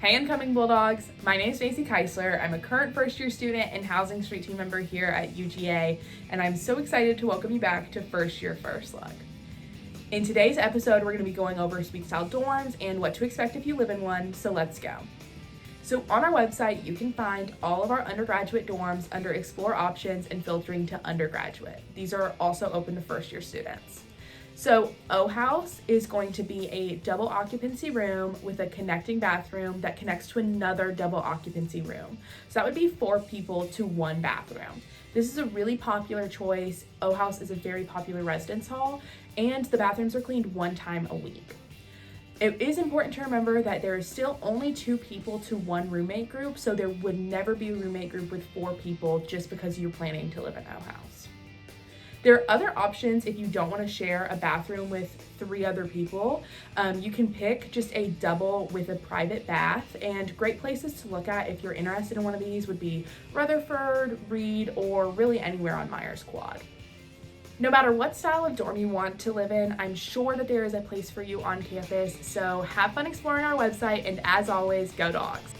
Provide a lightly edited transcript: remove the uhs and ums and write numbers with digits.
Hey incoming Bulldogs, my name is Stacey Keisler. I'm a current first year student and Housing Street team member here at UGA, and I'm so excited to welcome you back to First Year First Look. In today's episode, we're going to be going over suite style dorms and what to expect if you live in one, so let's go. So on our website, you can find all of our undergraduate dorms under Explore Options and filtering to undergraduate. These are also open to first year students. So O House is going to be a double occupancy room with a connecting bathroom that connects to another double occupancy room. So that would be 4 people to 1 bathroom. This is a really popular choice. O House is a very popular residence hall, and the bathrooms are cleaned 1 time a week. It is important to remember that there is still only 2 people to 1 roommate group, so there would never be a roommate group with 4 people just because you're planning to live in O House. There are other options if you don't want to share a bathroom with 3 other people. You can pick just a double with a private bath, and great places to look at if you're interested in one of these would be Rutherford, Reed, or really anywhere on Myers Quad. No matter what style of dorm you want to live in, I'm sure that there is a place for you on campus, so have fun exploring our website, and as always, go Dogs!